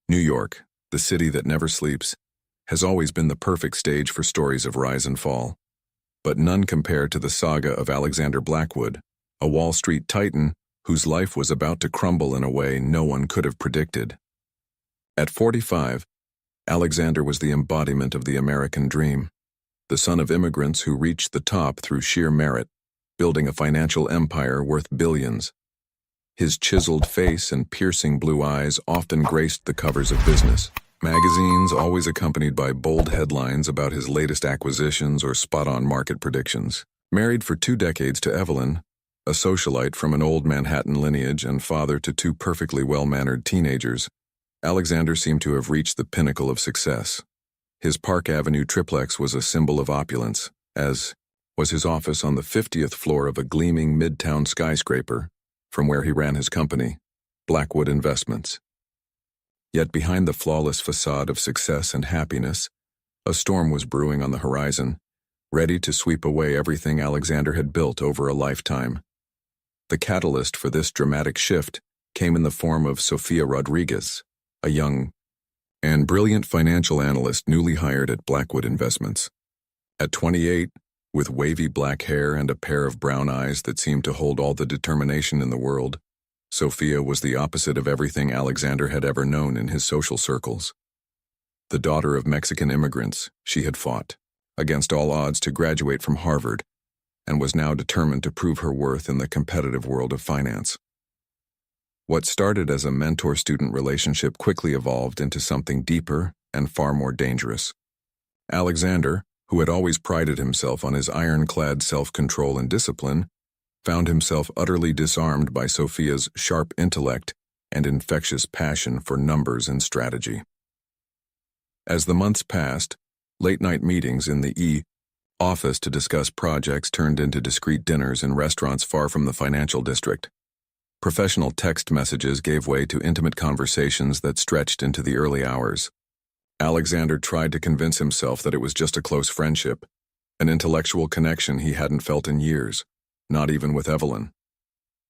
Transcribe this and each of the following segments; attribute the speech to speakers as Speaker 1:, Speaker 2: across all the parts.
Speaker 1: New York, the city that never sleeps, has always been the perfect stage for stories of rise and fall. But none compare to the saga of Alexander Blackwood, a Wall Street titan whose life was about to crumble in a way no one could have predicted. At 45, Alexander was the embodiment of the American dream, the son of immigrants who reached the top through sheer merit, building a financial empire worth billions. His chiseled face and piercing blue eyes often graced the covers of business magazines, always accompanied by bold headlines about his latest acquisitions or spot-on market predictions. Married for 2 decades to Evelyn, a socialite from an old Manhattan lineage and father to 2 perfectly well-mannered teenagers, Alexander seemed to have reached the pinnacle of success. His Park Avenue triplex was a symbol of opulence, as was his office on the 50th floor of a gleaming midtown skyscraper, from where he ran his company, Blackwood Investments. Yet behind the flawless facade of success and happiness, a storm was brewing on the horizon, ready to sweep away everything Alexander had built over a lifetime. The catalyst for this dramatic shift came in the form of Sofia Rodriguez, a young and brilliant financial analyst newly hired at Blackwood Investments. At 28, with wavy black hair and a pair of brown eyes that seemed to hold all the determination in the world, Sofia was the opposite of everything Alexander had ever known in his social circles. The daughter of Mexican immigrants, she had fought, against all odds, to graduate from Harvard, and was now determined to prove her worth in the competitive world of finance. What started as a mentor-student relationship quickly evolved into something deeper and far more dangerous. Alexander, who had always prided himself on his ironclad self-control and discipline, found himself utterly disarmed by Sofia's sharp intellect and infectious passion for numbers and strategy. As the months passed, late-night meetings in the office to discuss projects turned into discreet dinners in restaurants far from the financial district. Professional text messages gave way to intimate conversations that stretched into the early hours. Alexander tried to convince himself that it was just a close friendship, an intellectual connection he hadn't felt in years, not even with Evelyn.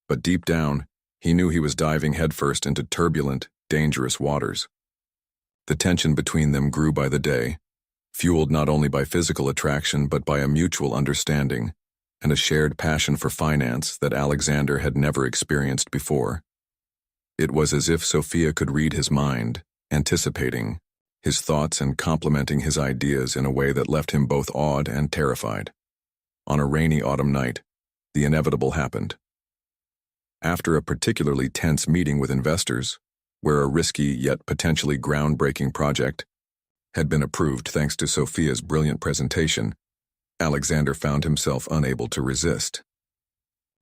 Speaker 1: But deep down, he knew he was diving headfirst into turbulent, dangerous waters. The tension between them grew by the day, fueled not only by physical attraction but by a mutual understanding and a shared passion for finance that Alexander had never experienced before. It was as if Sofia could read his mind, anticipating his thoughts and complementing his ideas in a way that left him both awed and terrified. On a rainy autumn night, the inevitable happened. After a particularly tense meeting with investors, where a risky yet potentially groundbreaking project had been approved thanks to Sofia's brilliant presentation, Alexander found himself unable to resist.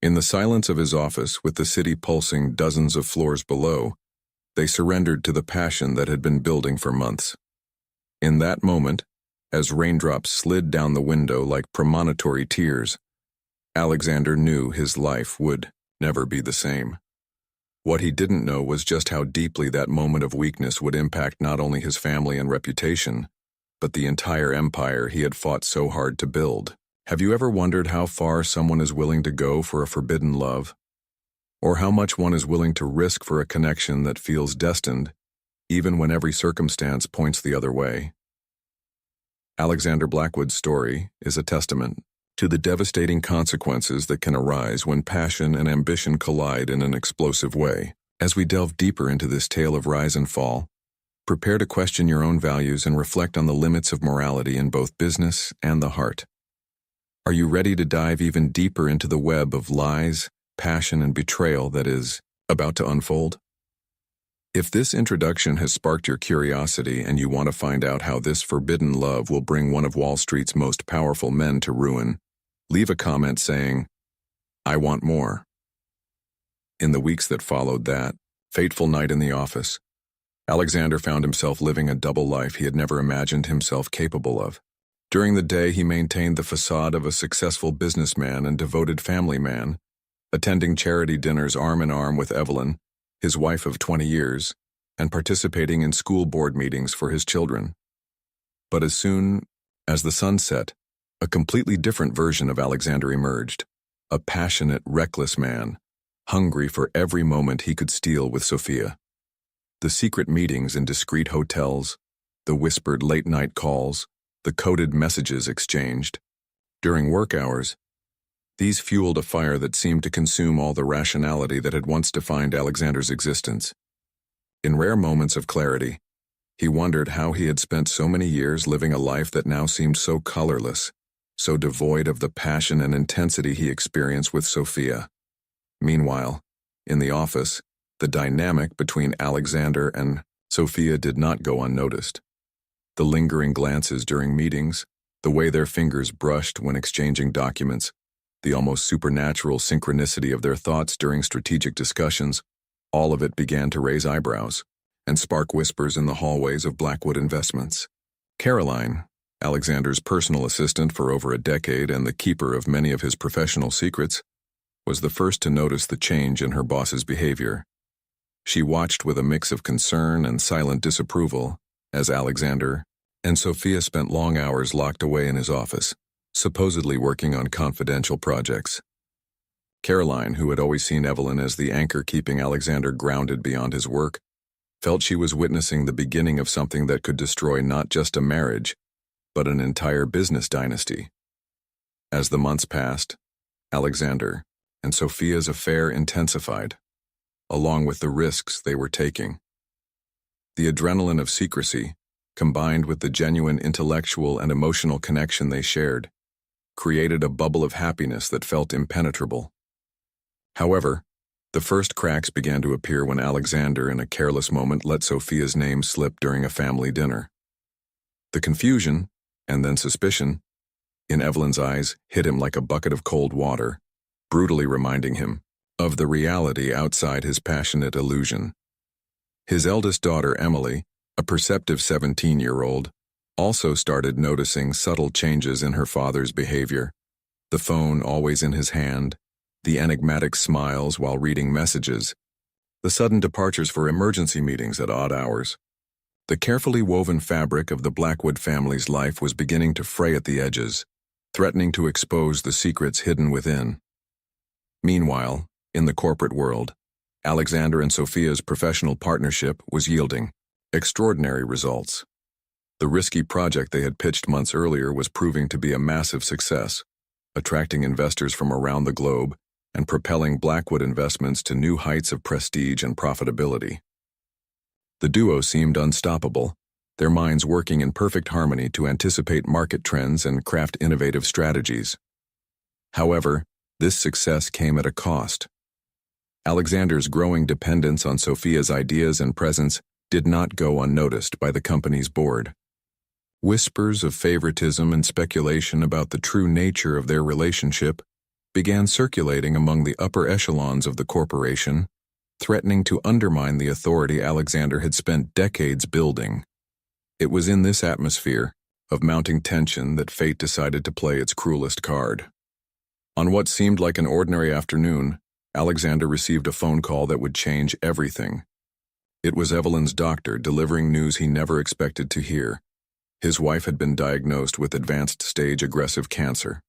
Speaker 1: In the silence of his office, with the city pulsing dozens of floors below, they surrendered to the passion that had been building for months. In that moment, as raindrops slid down the window like premonitory tears, Alexander knew his life would never be the same. What he didn't know was just how deeply that moment of weakness would impact not only his family and reputation, but the entire empire he had fought so hard to build. Have you ever wondered how far someone is willing to go for a forbidden love? Or how much one is willing to risk for a connection that feels destined, even when every circumstance points the other way? Alexander Blackwood's story is a testament to the devastating consequences that can arise when passion and ambition collide in an explosive way. As we delve deeper into this tale of rise and fall, prepare to question your own values and reflect on the limits of morality in both business and the heart. Are you ready to dive even deeper into the web of lies, passion, and betrayal that is about to unfold? If this introduction has sparked your curiosity and you want to find out how this forbidden love will bring one of Wall Street's most powerful men to ruin, leave a comment saying, "I want more." In the weeks that followed that fateful night in the office, Alexander found himself living a double life he had never imagined himself capable of. During the day, he maintained the facade of a successful businessman and devoted family man, attending charity dinners arm in arm with Evelyn, his wife of 20 years, and participating in school board meetings for his children. But as soon as the sun set, a completely different version of Alexander emerged, a passionate, reckless man, hungry for every moment he could steal with Sofia. The secret meetings in discreet hotels, the whispered late-night calls, the coded messages exchanged. During work hours, these fueled a fire that seemed to consume all the rationality that had once defined Alexander's existence. In rare moments of clarity, he wondered how he had spent so many years living a life that now seemed so colorless, so devoid of the passion and intensity he experienced with Sophia. Meanwhile, in the office, the dynamic between Alexander and Sophia did not go unnoticed. The lingering glances during meetings, the way their fingers brushed when exchanging documents, the almost supernatural synchronicity of their thoughts during strategic discussions, all of it began to raise eyebrows and spark whispers in the hallways of Blackwood Investments. Caroline, Alexander's personal assistant for over a decade and the keeper of many of his professional secrets, was the first to notice the change in her boss's behavior. She watched with a mix of concern and silent disapproval as Alexander and Sophia spent long hours locked away in his office, supposedly working on confidential projects. Caroline, who had always seen Evelyn as the anchor keeping Alexander grounded beyond his work, felt she was witnessing the beginning of something that could destroy not just a marriage, but an entire business dynasty. As the months passed, Alexander and Sophia's affair intensified, along with the risks they were taking. The adrenaline of secrecy, combined with the genuine intellectual and emotional connection they shared, created a bubble of happiness that felt impenetrable. However, the first cracks began to appear when Alexander, in a careless moment, let Sophia's name slip during a family dinner. The confusion, and then suspicion, in Evelyn's eyes hit him like a bucket of cold water, brutally reminding him of the reality outside his passionate illusion. His eldest daughter, Emily, a perceptive 17-year-old, also started noticing subtle changes in her father's behavior, the phone always in his hand, the enigmatic smiles while reading messages, the sudden departures for emergency meetings at odd hours. The carefully woven fabric of the Blackwood family's life was beginning to fray at the edges, threatening to expose the secrets hidden within. Meanwhile, in the corporate world, Alexander and Sophia's professional partnership was yielding extraordinary results. The risky project they had pitched months earlier was proving to be a massive success, attracting investors from around the globe and propelling Blackwood Investments to new heights of prestige and profitability. The duo seemed unstoppable, their minds working in perfect harmony to anticipate market trends and craft innovative strategies. However, this success came at a cost. Alexander's growing dependence on Sophia's ideas and presence did not go unnoticed by the company's board. Whispers of favoritism and speculation about the true nature of their relationship began circulating among the upper echelons of the corporation, threatening to undermine the authority Alexander had spent decades building. It was in this atmosphere of mounting tension that fate decided to play its cruelest card. On what seemed like an ordinary afternoon, Alexander received a phone call that would change everything. It was Evelyn's doctor delivering news he never expected to hear. His wife had been diagnosed with advanced-stage aggressive cancer.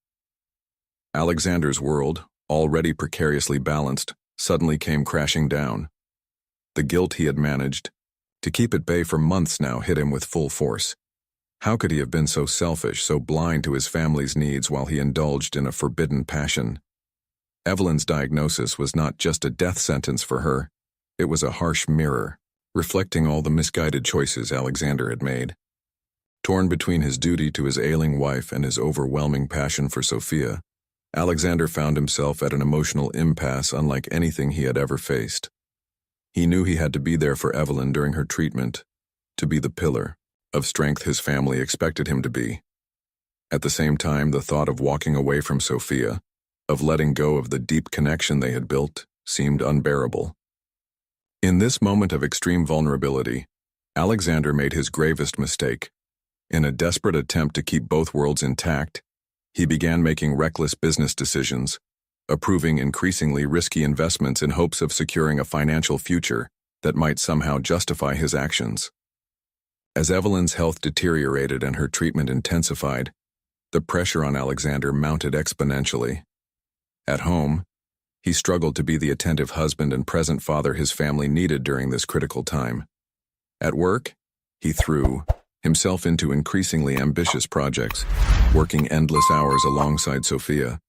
Speaker 1: Alexander's world, already precariously balanced, suddenly came crashing down. The guilt he had managed to keep at bay for months now hit him with full force. How could he have been so selfish, so blind to his family's needs while he indulged in a forbidden passion? Evelyn's diagnosis was not just a death sentence for her, it was a harsh mirror, reflecting all the misguided choices Alexander had made. Torn between his duty to his ailing wife and his overwhelming passion for Sophia, Alexander found himself at an emotional impasse unlike anything he had ever faced. He knew he had to be there for Evelyn during her treatment, to be the pillar of strength his family expected him to be. At the same time, the thought of walking away from Sophia, of letting go of the deep connection they had built, seemed unbearable. In this moment of extreme vulnerability, Alexander made his gravest mistake. In a desperate attempt to keep both worlds intact, he began making reckless business decisions, approving increasingly risky investments in hopes of securing a financial future that might somehow justify his actions. As Evelyn's health deteriorated and her treatment intensified, the pressure on Alexander mounted exponentially. At home, he struggled to be the attentive husband and present father his family needed during this critical time. At work, he threw himself into increasingly ambitious projects, working endless hours alongside Sophia,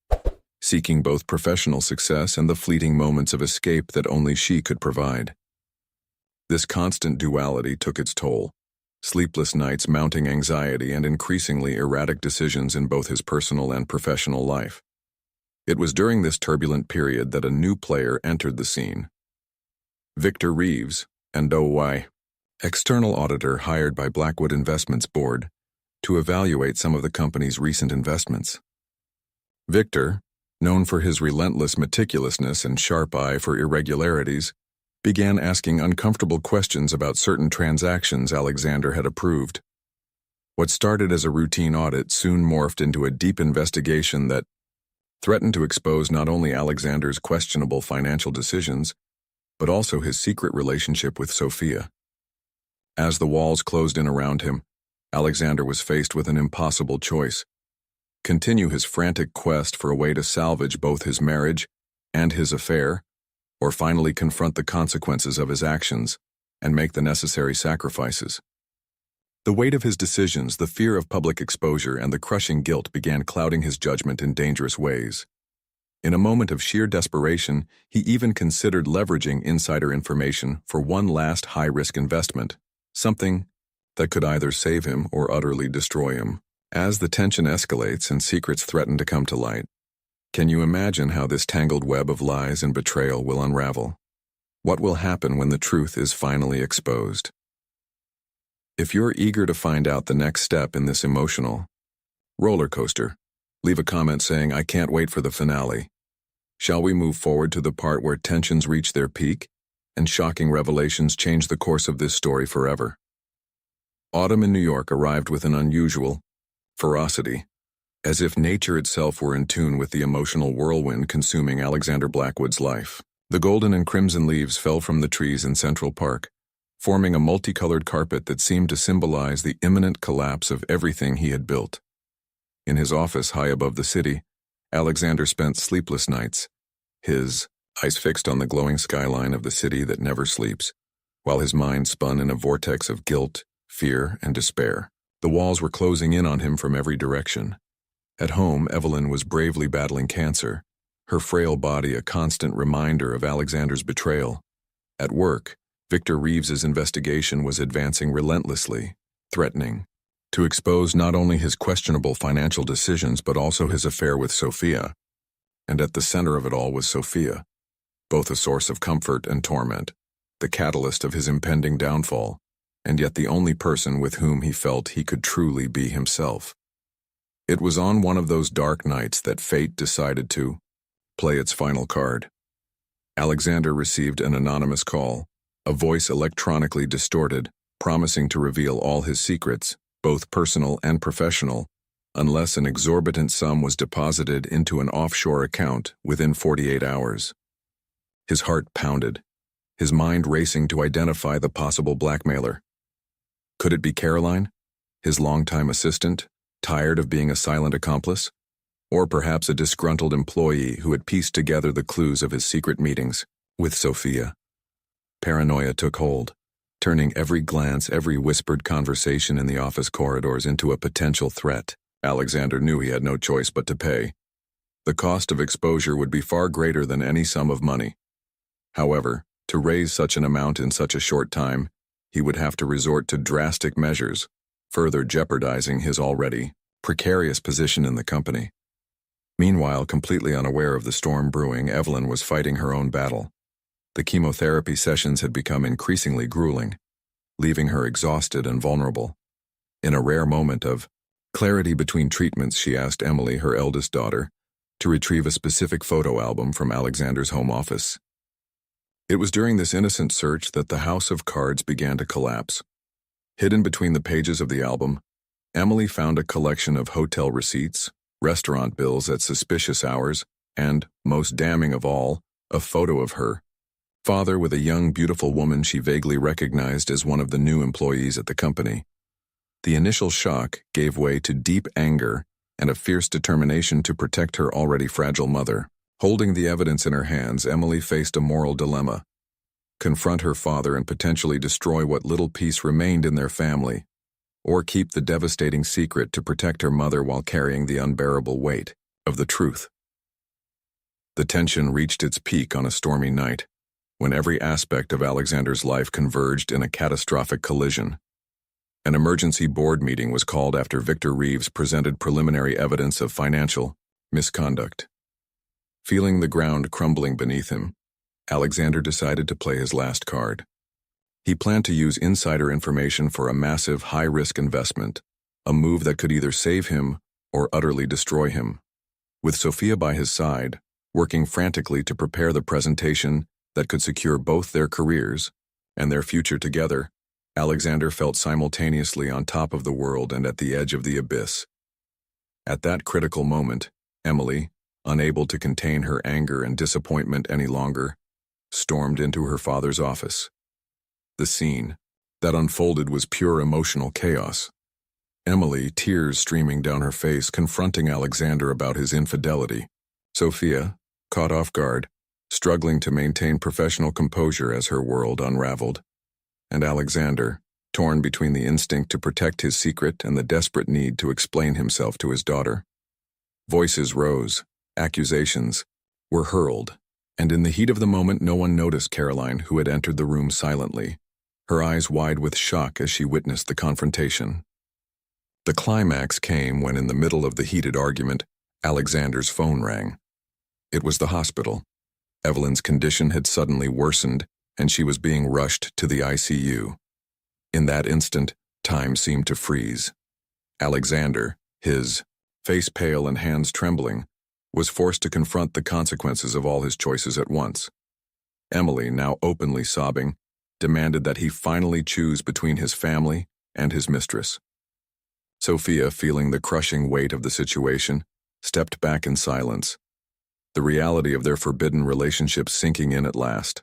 Speaker 1: seeking both professional success and the fleeting moments of escape that only she could provide. This constant duality took its toll, sleepless nights, mounting anxiety, and increasingly erratic decisions in both his personal and professional life. It was during this turbulent period that a new player entered the scene. Victor Reeves, an OY, external auditor hired by Blackwood Investments Board to evaluate some of the company's recent investments. Victor, known for his relentless meticulousness and sharp eye for irregularities, began asking uncomfortable questions about certain transactions Alexander had approved. What started as a routine audit soon morphed into a deep investigation that threatened to expose not only Alexander's questionable financial decisions, but also his secret relationship with Sophia. As the walls closed in around him, Alexander was faced with an impossible choice: continue his frantic quest for a way to salvage both his marriage and his affair, or finally confront the consequences of his actions and make the necessary sacrifices. The weight of his decisions, the fear of public exposure, and the crushing guilt began clouding his judgment in dangerous ways. In a moment of sheer desperation, he even considered leveraging insider information for one last high-risk investment, something that could either save him or utterly destroy him. As the tension escalates and secrets threaten to come to light, can you imagine how this tangled web of lies and betrayal will unravel? What will happen when the truth is finally exposed? If you're eager to find out the next step in this emotional roller coaster, leave a comment saying, "I can't wait for the finale." Shall we move forward to the part where tensions reach their peak and shocking revelations change the course of this story forever? Autumn in New York arrived with an unusual ferocity, as if nature itself were in tune with the emotional whirlwind consuming Alexander Blackwood's life. The golden and crimson leaves fell from the trees in Central Park, forming a multicolored carpet that seemed to symbolize the imminent collapse of everything he had built. In his office high above the city, Alexander spent sleepless nights, his eyes fixed on the glowing skyline of the city that never sleeps, while his mind spun in a vortex of guilt, fear, and despair. The walls were closing in on him from every direction. At home, Evelyn was bravely battling cancer, her frail body a constant reminder of Alexander's betrayal. At work, Victor Reeves's investigation was advancing relentlessly, threatening to expose not only his questionable financial decisions but also his affair with Sophia. And at the center of it all was Sophia, both a source of comfort and torment, the catalyst of his impending downfall, and yet the only person with whom he felt he could truly be himself. It was on one of those dark nights that fate decided to play its final card. Alexander received an anonymous call, a voice electronically distorted, promising to reveal all his secrets, both personal and professional, unless an exorbitant sum was deposited into an offshore account within 48 hours. His heart pounded, his mind racing to identify the possible blackmailer. Could it be Caroline, his longtime assistant, tired of being a silent accomplice? Or perhaps a disgruntled employee who had pieced together the clues of his secret meetings with Sophia? Paranoia took hold, turning every glance, every whispered conversation in the office corridors into a potential threat. Alexander knew he had no choice but to pay. The cost of exposure would be far greater than any sum of money. However, to raise such an amount in such a short time, he would have to resort to drastic measures, further jeopardizing his already precarious position in the company. Meanwhile, completely unaware of the storm brewing, Evelyn was fighting her own battle. The chemotherapy sessions had become increasingly grueling, leaving her exhausted and vulnerable. In a rare moment of clarity between treatments, she asked Emily, her eldest daughter, to retrieve a specific photo album from Alexander's home office. It was during this innocent search that the house of cards began to collapse. Hidden between the pages of the album, Emily found a collection of hotel receipts, restaurant bills at suspicious hours, and, most damning of all, a photo of her father with a young, beautiful woman she vaguely recognized as one of the new employees at the company. The initial shock gave way to deep anger and a fierce determination to protect her already fragile mother. Holding the evidence in her hands, Emily faced a moral dilemma. confront her father and potentially destroy what little peace remained in their family, or keep the devastating secret to protect her mother while carrying the unbearable weight of the truth. The tension reached its peak on a stormy night, when every aspect of Alexander's life converged in a catastrophic collision. An emergency board meeting was called after Victor Reeves presented preliminary evidence of financial misconduct. Feeling the ground crumbling beneath him, Alexander decided to play his last card. He planned to use insider information for a massive, high-risk investment, a move that could either save him or utterly destroy him. With Sophia by his side, working frantically to prepare the presentation that could secure both their careers and their future together, Alexander felt simultaneously on top of the world and at the edge of the abyss. At that critical moment, Emily, unable to contain her anger and disappointment any longer, stormed into her father's office. The scene that unfolded was pure emotional chaos. Emily, tears streaming down her face, confronting Alexander about his infidelity. Sophia, caught off guard, struggling to maintain professional composure as her world unraveled. And Alexander, torn between the instinct to protect his secret and the desperate need to explain himself to his daughter. Voices rose, accusations were hurled, and in the heat of the moment no one noticed Caroline, who had entered the room silently, her eyes wide with shock as she witnessed the confrontation. The climax came when, in the middle of the heated argument, Alexander's phone rang. It was the hospital. Evelyn's condition had suddenly worsened, and she was being rushed to the ICU. In that instant, time seemed to freeze. Alexander, his face pale and hands trembling, was forced to confront the consequences of all his choices at once. Emily, now openly sobbing, demanded that he finally choose between his family and his mistress. Sophia, feeling the crushing weight of the situation, stepped back in silence, the reality of their forbidden relationship sinking in at last.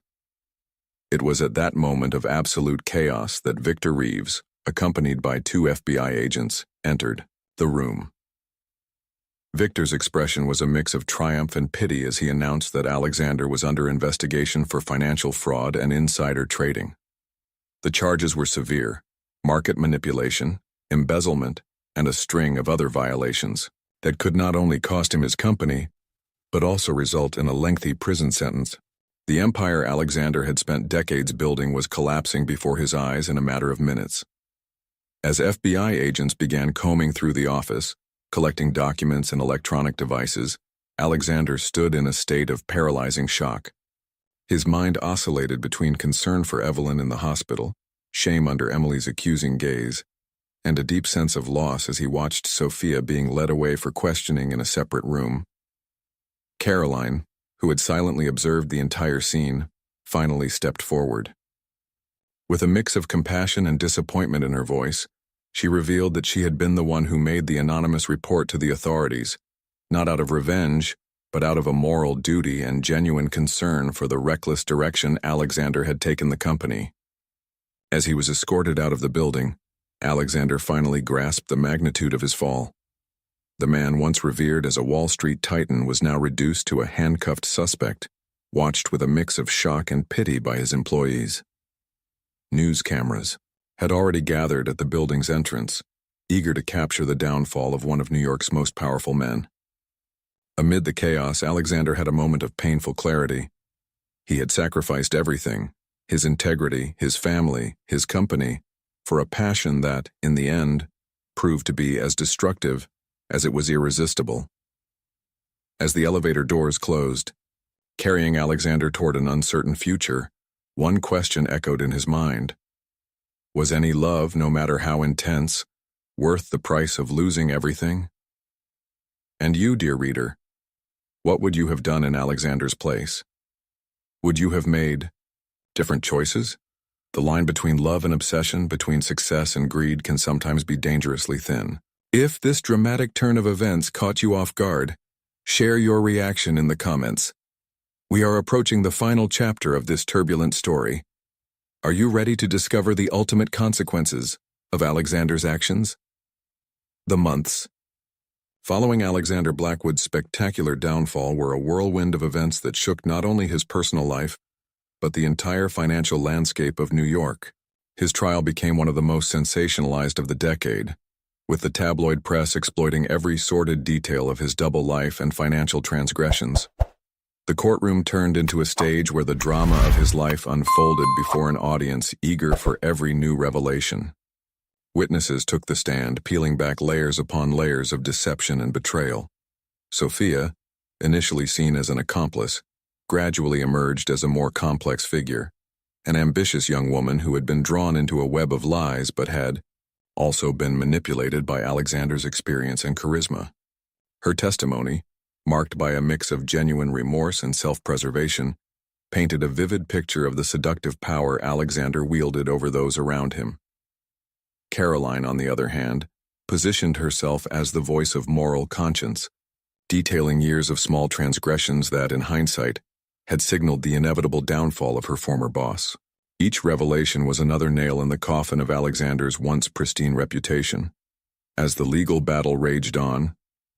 Speaker 1: It was at that moment of absolute chaos that Victor Reeves, accompanied by 2 FBI agents, entered the room. Victor's expression was a mix of triumph and pity as he announced that Alexander was under investigation for financial fraud and insider trading. The charges were severe: market manipulation, embezzlement, and a string of other violations that could not only cost him his company, but also result in a lengthy prison sentence. The empire Alexander had spent decades building was collapsing before his eyes in a matter of minutes. As FBI agents began combing through the office, collecting documents and electronic devices, Alexander stood in a state of paralyzing shock. His mind oscillated between concern for Evelyn in the hospital, shame under Emily's accusing gaze, and a deep sense of loss as he watched Sophia being led away for questioning in a separate room. Caroline, who had silently observed the entire scene, finally stepped forward. With a mix of compassion and disappointment in her voice, she revealed that she had been the one who made the anonymous report to the authorities, not out of revenge, but out of a moral duty and genuine concern for the reckless direction Alexander had taken the company. As he was escorted out of the building, Alexander finally grasped the magnitude of his fall. The man once revered as a Wall Street titan was now reduced to a handcuffed suspect, watched with a mix of shock and pity by his employees. News cameras had already gathered at the building's entrance, eager to capture the downfall of one of New York's most powerful men. Amid the chaos, Alexander had a moment of painful clarity. He had sacrificed everything: his integrity, his family, his company, for a passion that, in the end, proved to be as destructive as it was irresistible. As the elevator doors closed, carrying Alexander toward an uncertain future, one question echoed in his mind. Was any love, no matter how intense, worth the price of losing everything? And you, dear reader, what would you have done in Alexander's place? Would you have made different choices? The line between love and obsession, between success and greed, can sometimes be dangerously thin. If this dramatic turn of events caught you off guard, share your reaction in the comments. We are approaching the final chapter of this turbulent story. Are you ready to discover the ultimate consequences of Alexander's actions? The months following Alexander Blackwood's spectacular downfall were a whirlwind of events that shook not only his personal life, but the entire financial landscape of New York. His trial became one of the most sensationalized of the decade, with the tabloid press exploiting every sordid detail of his double life and financial transgressions. The courtroom turned into a stage where the drama of his life unfolded before an audience eager for every new revelation. Witnesses took the stand, peeling back layers upon layers of deception and betrayal. Sophia, initially seen as an accomplice, gradually emerged as a more complex figure, an ambitious young woman who had been drawn into a web of lies but had also been manipulated by Alexander's experience and charisma. Her testimony, marked by a mix of genuine remorse and self-preservation, painted a vivid picture of the seductive power Alexander wielded over those around him. Caroline, on the other hand, positioned herself as the voice of moral conscience, detailing years of small transgressions that, in hindsight, had signaled the inevitable downfall of her former boss. Each revelation was another nail in the coffin of Alexander's once pristine reputation. As the legal battle raged on,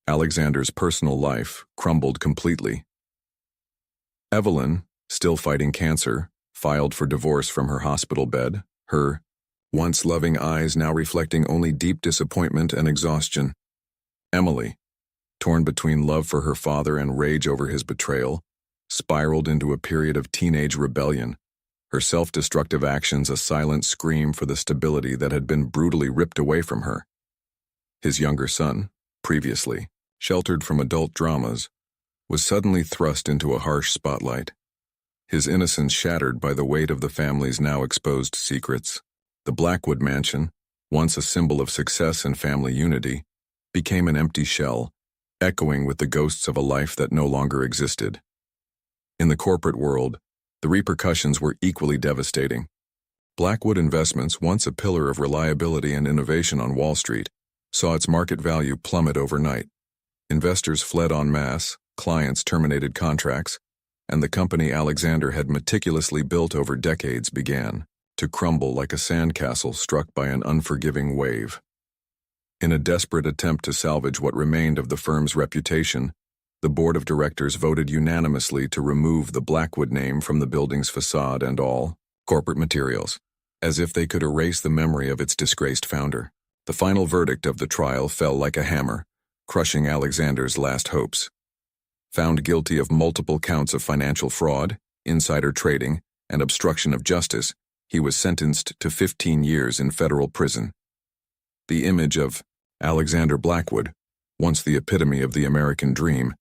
Speaker 1: Alexander's personal life crumbled completely. Evelyn, still fighting cancer, filed for divorce from her hospital bed, her once loving eyes now reflecting only deep disappointment and exhaustion. Emily, torn between love for her father and rage over his betrayal, spiraled into a period of teenage rebellion, her self-destructive actions a silent scream for the stability that had been brutally ripped away from her. His younger son, previously sheltered from adult dramas, was suddenly thrust into a harsh spotlight, his innocence shattered by the weight of the family's now exposed secrets. The Blackwood mansion, once a symbol of success and family unity, became an empty shell, echoing with the ghosts of a life that no longer existed. In the corporate world, the repercussions were equally devastating. Blackwood Investments, once a pillar of reliability and innovation on Wall Street, saw its market value plummet overnight. Investors fled en masse, clients terminated contracts, and the company Alexander had meticulously built over decades began to crumble like a sandcastle struck by an unforgiving wave. In a desperate attempt to salvage what remained of the firm's reputation, the board of directors voted unanimously to remove the Blackwood name from the building's facade and all corporate materials, as if they could erase the memory of its disgraced founder. The final verdict of the trial fell like a hammer, crushing Alexander's last hopes. Found guilty of multiple counts of financial fraud, insider trading, and obstruction of justice, he was sentenced to 15 years in federal prison. The image of Alexander Blackwood, once the epitome of the American dream,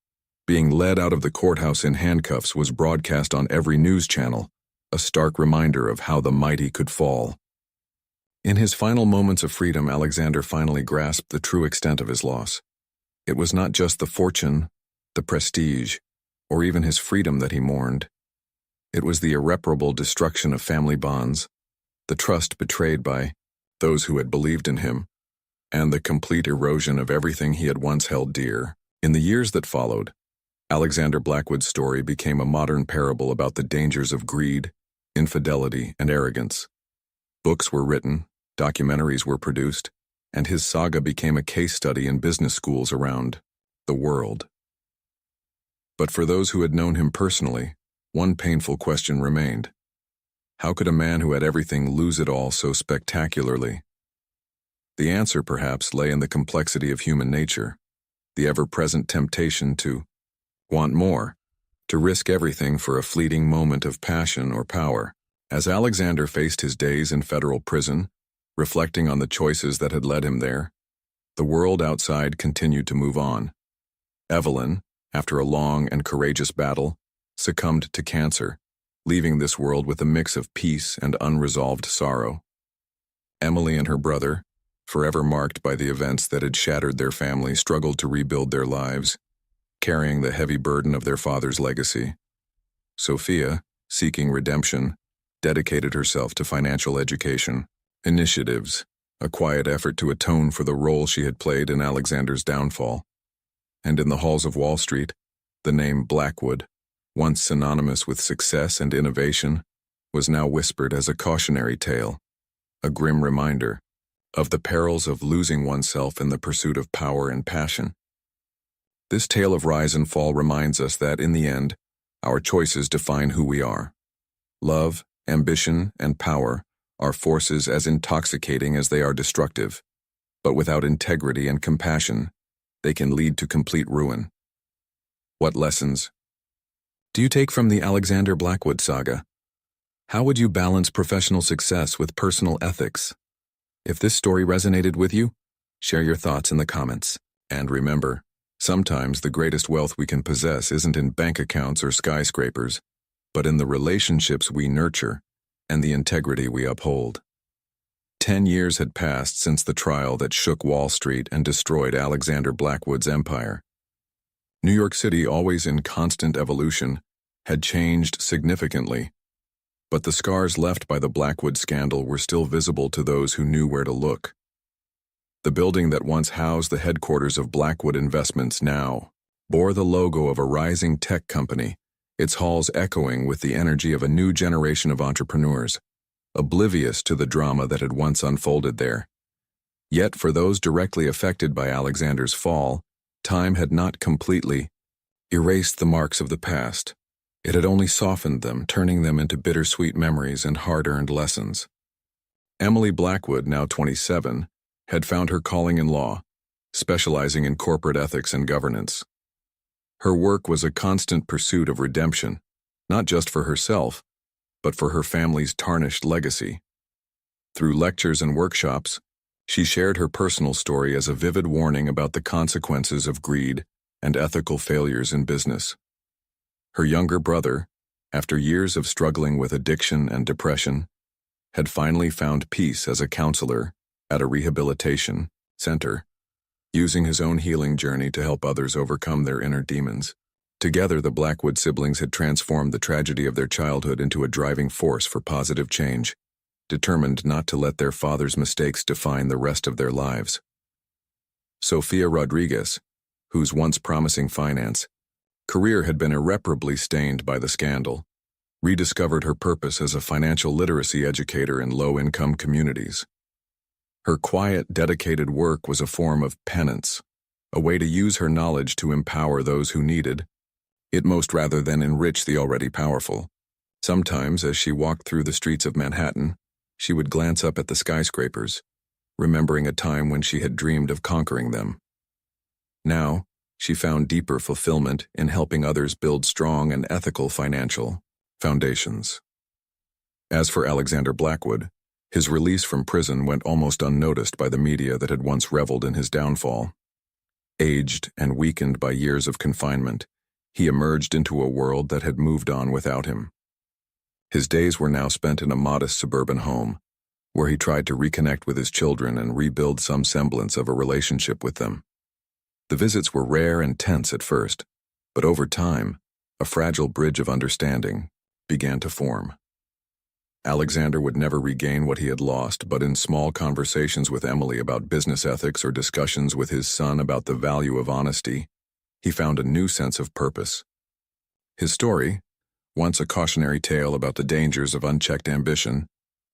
Speaker 1: being led out of the courthouse in handcuffs was broadcast on every news channel, a stark reminder of how the mighty could fall. In his final moments of freedom, Alexander finally grasped the true extent of his loss. It was not just the fortune, the prestige, or even his freedom that he mourned. It was the irreparable destruction of family bonds, the trust betrayed by those who had believed in him, and the complete erosion of everything he had once held dear. In the years that followed, Alexander Blackwood's story became a modern parable about the dangers of greed, infidelity, and arrogance. Books were written, documentaries were produced, and his saga became a case study in business schools around the world. But for those who had known him personally, one painful question remained. How could a man who had everything lose it all so spectacularly? The answer, perhaps, lay in the complexity of human nature, the ever-present temptation to want more, to risk everything for a fleeting moment of passion or power. As Alexander faced his days in federal prison, reflecting on the choices that had led him there, the world outside continued to move on. Evelyn, after a long and courageous battle, succumbed to cancer, leaving this world with a mix of peace and unresolved sorrow. Emily and her brother, forever marked by the events that had shattered their family, struggled to rebuild their lives, carrying the heavy burden of their father's legacy. Sophia, seeking redemption, dedicated herself to financial education, initiatives, a quiet effort to atone for the role she had played in Alexander's downfall. And in the halls of Wall Street, the name Blackwood, once synonymous with success and innovation, was now whispered as a cautionary tale, a grim reminder of the perils of losing oneself in the pursuit of power and passion. This tale of rise and fall reminds us that, in the end, our choices define who we are. Love, ambition, and power are forces as intoxicating as they are destructive, but without integrity and compassion, they can lead to complete ruin. What lessons do you take from the Alexander Blackwood saga? How would you balance professional success with personal ethics? If this story resonated with you, share your thoughts in the comments. And remember, sometimes the greatest wealth we can possess isn't in bank accounts or skyscrapers, but in the relationships we nurture and the integrity we uphold. 10 years had passed since the trial that shook Wall Street and destroyed Alexander Blackwood's empire. New York City, always in constant evolution, had changed significantly, but the scars left by the Blackwood scandal were still visible to those who knew where to look. The building that once housed the headquarters of Blackwood Investments now bore the logo of a rising tech company, its halls echoing with the energy of a new generation of entrepreneurs, oblivious to the drama that had once unfolded there. Yet for those directly affected by Alexander's fall, time had not completely erased the marks of the past. It had only softened them, turning them into bittersweet memories and hard-earned lessons. Emily Blackwood, now 27, had found her calling in law, specializing in corporate ethics and governance. Her work was a constant pursuit of redemption, not just for herself, but for her family's tarnished legacy. Through lectures and workshops, she shared her personal story as a vivid warning about the consequences of greed and ethical failures in business. Her younger brother, after years of struggling with addiction and depression, had finally found peace as a counselor at a rehabilitation center, using his own healing journey to help others overcome their inner demons. Together, the Blackwood siblings had transformed the tragedy of their childhood into a driving force for positive change, determined not to let their father's mistakes define the rest of their lives. Sophia Rodriguez, whose once promising finance career had been irreparably stained by the scandal, rediscovered her purpose as a financial literacy educator in low-income communities. Her quiet, dedicated work was a form of penance, a way to use her knowledge to empower those who needed it most rather than enrich the already powerful. Sometimes, as she walked through the streets of Manhattan, she would glance up at the skyscrapers, remembering a time when she had dreamed of conquering them. Now, she found deeper fulfillment in helping others build strong and ethical financial foundations. As for Alexander Blackwood, his release from prison went almost unnoticed by the media that had once reveled in his downfall. Aged and weakened by years of confinement, he emerged into a world that had moved on without him. His days were now spent in a modest suburban home, where he tried to reconnect with his children and rebuild some semblance of a relationship with them. The visits were rare and tense at first, but over time, a fragile bridge of understanding began to form. Alexander would never regain what he had lost, but in small conversations with Emily about business ethics or discussions with his son about the value of honesty, he found a new sense of purpose. His story, once a cautionary tale about the dangers of unchecked ambition,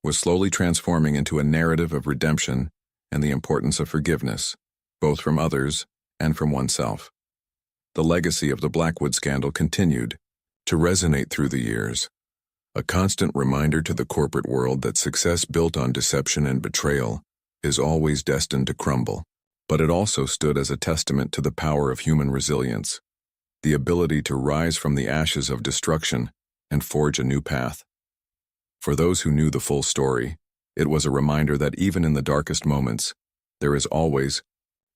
Speaker 1: was slowly transforming into a narrative of redemption and the importance of forgiveness, both from others and from oneself. The legacy of the Blackwood scandal continued to resonate through the years, a constant reminder to the corporate world that success built on deception and betrayal is always destined to crumble. But it also stood as a testament to the power of human resilience, the ability to rise from the ashes of destruction and forge a new path. For those who knew the full story, it was a reminder that even in the darkest moments, there is always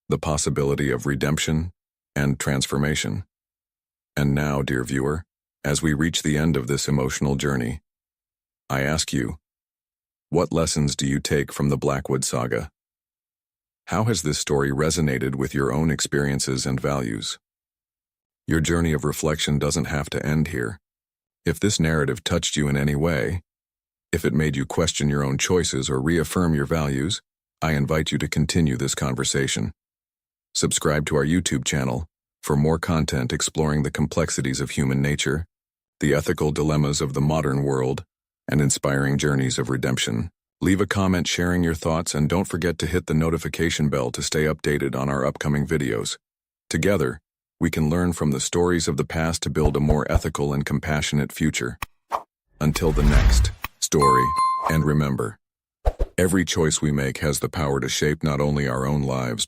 Speaker 1: the possibility of redemption and transformation. And now, dear viewer, as we reach the end of this emotional journey, I ask you, what lessons do you take from the Blackwood saga? How has this story resonated with your own experiences and values? Your journey of reflection doesn't have to end here. If this narrative touched you in any way, if it made you question your own choices or reaffirm your values, I invite you to continue this conversation. Subscribe to our YouTube channel for more content exploring the complexities of human nature, the ethical dilemmas of the modern world, and inspiring journeys of redemption. Leave a comment sharing your thoughts, and don't forget to hit the notification bell to stay updated on our upcoming videos. Together, we can learn from the stories of the past to build a more ethical and compassionate future. Until the next story, and remember, every choice we make has the power to shape not only our own lives,